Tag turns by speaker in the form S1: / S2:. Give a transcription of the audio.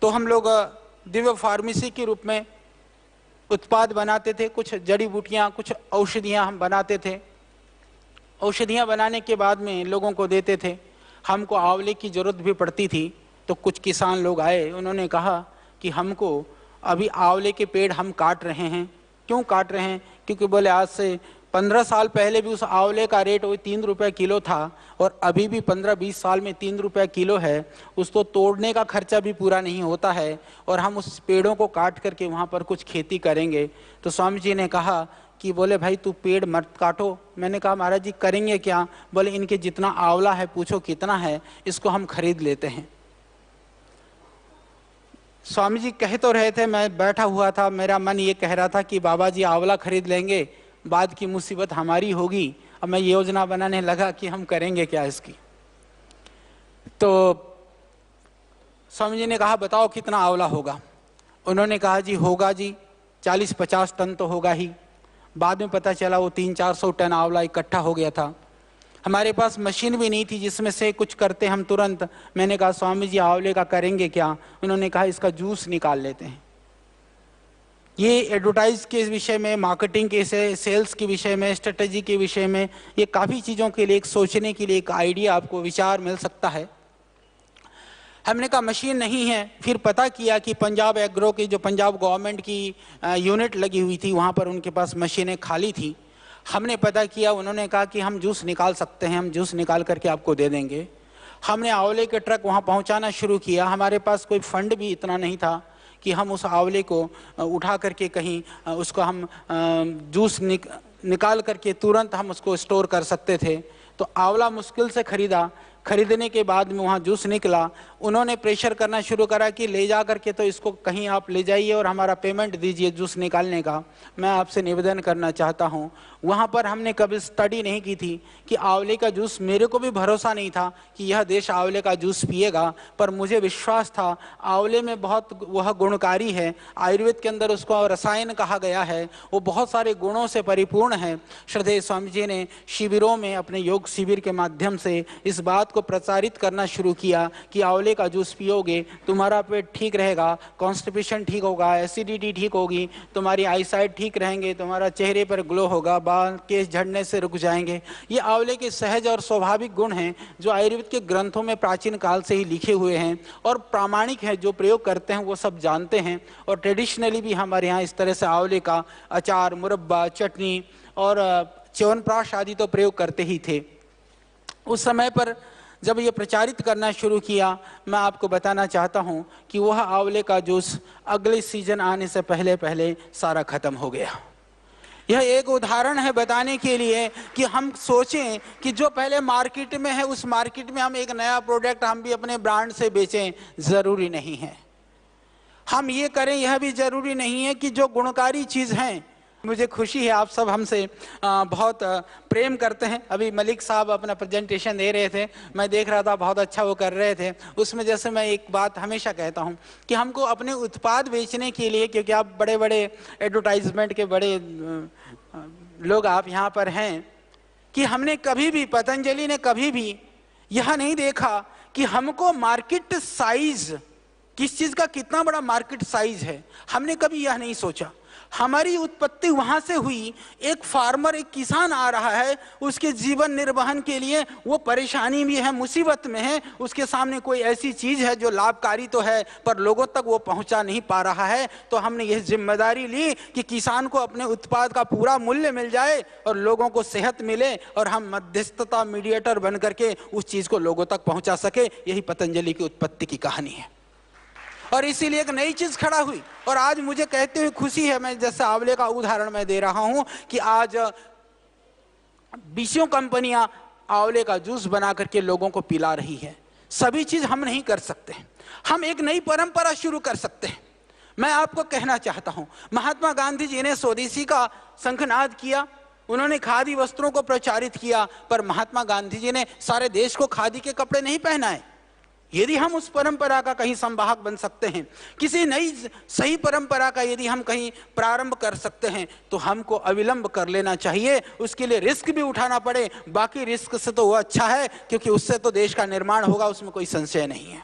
S1: तो हम लोग दिव्य फार्मेसी के रूप में उत्पाद बनाते थे, कुछ जड़ी बूटियाँ, कुछ औषधियाँ हम बनाते थे। औषधियाँ बनाने के बाद में लोगों को देते थे। हमको आंवले की ज़रूरत भी पड़ती थी, तो कुछ किसान लोग आए, उन्होंने कहा कि हमको अभी आंवले के पेड़ हम काट रहे हैं। क्यों काट रहे हैं? क्योंकि बोले आज से 15 साल पहले भी उस आंवले का रेट वही 3 रुपये किलो था और अभी भी 15-20 साल में 3 रुपये किलो है। उसको तोड़ने का खर्चा भी पूरा नहीं होता है और हम उस पेड़ों को काट करके वहाँ पर कुछ खेती करेंगे। तो स्वामी जी ने कहा कि बोले भाई तू पेड़ मत काटो। मैंने कहा महाराज जी करेंगे क्या? बोले इनके जितना आंवला है पूछो कितना है, इसको हम खरीद लेते हैं। स्वामी जी कह तो रहे थे, मैं बैठा हुआ था, मेरा मन ये कह रहा था कि बाबा जी आंवला खरीद लेंगे, बाद की मुसीबत हमारी होगी। अब मैं योजना बनाने लगा कि हम करेंगे क्या इसकी। तो स्वामी जी ने कहा बताओ कितना आंवला होगा। उन्होंने कहा जी होगा जी 40-50 टन तो होगा ही। बाद में पता चला वो 300-400 टन आंवला इकट्ठा हो गया था। हमारे पास मशीन भी नहीं थी जिसमें से कुछ करते हम तुरंत। मैंने कहा स्वामी जी आंवले का करेंगे क्या? उन्होंने कहा इसका जूस निकाल लेते हैं। ये एडवर्टाइज के विषय में, मार्केटिंग के सेल्स के विषय में, स्ट्रेटजी के विषय में, ये काफ़ी चीज़ों के लिए एक सोचने के लिए एक आइडिया आपको विचार मिल सकता है। हमने कहा मशीन नहीं है। फिर पता किया कि पंजाब एग्रो की जो पंजाब गवर्नमेंट की यूनिट लगी हुई थी वहाँ पर उनके पास मशीनें खाली थी। हमने पता किया, उन्होंने कहा कि हम जूस निकाल सकते हैं, हम जूस निकाल करके आपको दे देंगे। हमने आंवले के ट्रक वहाँ पहुँचाना शुरू किया। हमारे पास कोई फंड भी इतना नहीं था कि हम उस आंवले को उठा करके कहीं उसको हम जूस निकाल करके तुरंत हम उसको स्टोर कर सकते थे। तो आंवला मुश्किल से खरीदा। खरीदने के बाद में वहाँ जूस निकला। उन्होंने प्रेशर करना शुरू करा कि ले जा करके तो इसको कहीं आप ले जाइए और हमारा पेमेंट दीजिए जूस निकालने का। मैं आपसे निवेदन करना चाहता हूँ, वहाँ पर हमने कभी स्टडी नहीं की थी कि आंवले का जूस, मेरे को भी भरोसा नहीं था कि यह देश आंवले का जूस पिएगा, पर मुझे विश्वास था आंवले में बहुत वह गुणकारी है। आयुर्वेद के अंदर उसको रसायन कहा गया है, वो बहुत सारे गुणों से परिपूर्ण है। श्रद्धेय स्वामी जी ने शिविरों में अपने योग शिविर के माध्यम से इस बात को प्रचारित करना शुरू किया कि आंवले का जूस पियोगे तुम्हारा पेट ठीक रहेगा, कॉन्स्टिपेशन ठीक होगा, एसिडिटी ठीक होगी, तुम्हारी आईसाइट ठीक रहेंगे, तुम्हारा चेहरे पर ग्लो होगा, बाल केस झड़ने से रुक जाएंगे। ये आंवले के सहज और स्वाभाविक गुण हैं जो आयुर्वेद के ग्रंथों में प्राचीन काल से ही लिखे हुए हैं और प्रामाणिक हैं। जो प्रयोग करते हैं वो सब जानते हैं। और ट्रेडिशनली भी हमारे यहाँ इस तरह से आंवले का अचार, मुरब्बा, चटनी और च्यवनप्राश आदि तो प्रयोग करते ही थे। उस समय पर जब ये प्रचारित करना शुरू किया, मैं आपको बताना चाहता हूँ कि वह आंवले का जूस अगले सीजन आने से पहले पहले सारा खत्म हो गया। यह एक उदाहरण है बताने के लिए कि हम सोचें कि जो पहले मार्केट में है उस मार्केट में हम एक नया प्रोडक्ट हम भी अपने ब्रांड से बेचें, ज़रूरी नहीं है। हम ये करें, यह भी ज़रूरी नहीं है कि जो गुणकारी चीज़ हैं। मुझे खुशी है आप सब हमसे बहुत प्रेम करते हैं। अभी मलिक साहब अपना प्रेजेंटेशन दे रहे थे, मैं देख रहा था, बहुत अच्छा वो कर रहे थे। उसमें जैसे मैं एक बात हमेशा कहता हूँ कि हमको अपने उत्पाद बेचने के लिए, क्योंकि आप बड़े बड़े एडवर्टाइजमेंट के बड़े लोग आप यहाँ पर हैं, कि हमने कभी भी, पतंजलि ने कभी भी यह नहीं देखा कि हमको मार्केट साइज, किस चीज़ का कितना बड़ा मार्केट साइज है, हमने कभी यह नहीं सोचा। हमारी उत्पत्ति वहाँ से हुई, एक फार्मर, एक किसान आ रहा है, उसके जीवन निर्वहन के लिए वो परेशानी भी है, मुसीबत में है, उसके सामने कोई ऐसी चीज़ है जो लाभकारी तो है पर लोगों तक वो पहुँचा नहीं पा रहा है। तो हमने यह जिम्मेदारी ली कि किसान को अपने उत्पाद का पूरा मूल्य मिल जाए और लोगों को सेहत मिले और हम मध्यस्थता, मीडिएटर बन करके उस चीज़ को लोगों तक पहुँचा सके। यही पतंजलि की उत्पत्ति की कहानी है और इसीलिए एक नई चीज खड़ा हुई। और आज मुझे कहते हुए खुशी है, मैं जैसे आंवले का उदाहरण मैं दे रहा हूं कि आज 20 कंपनियां आंवले का जूस बना करके लोगों को पिला रही है। सभी चीज हम नहीं कर सकते, हम एक नई परंपरा शुरू कर सकते हैं। मैं आपको कहना चाहता हूं, महात्मा गांधी जी ने स्वदेशी का शंखनाद किया, उन्होंने खादी वस्त्रों को प्रचारित किया, पर महात्मा गांधी जी ने सारे देश को खादी के कपड़े नहीं पहनाए। यदि हम उस परंपरा का कहीं संवाहक बन सकते हैं, किसी नई सही परंपरा का यदि हम कहीं प्रारंभ कर सकते हैं, तो हमको अविलंब कर लेना चाहिए। उसके लिए रिस्क भी उठाना पड़े, बाकी रिस्क से तो वो अच्छा है, क्योंकि उससे तो देश का निर्माण होगा, उसमें कोई संशय नहीं है।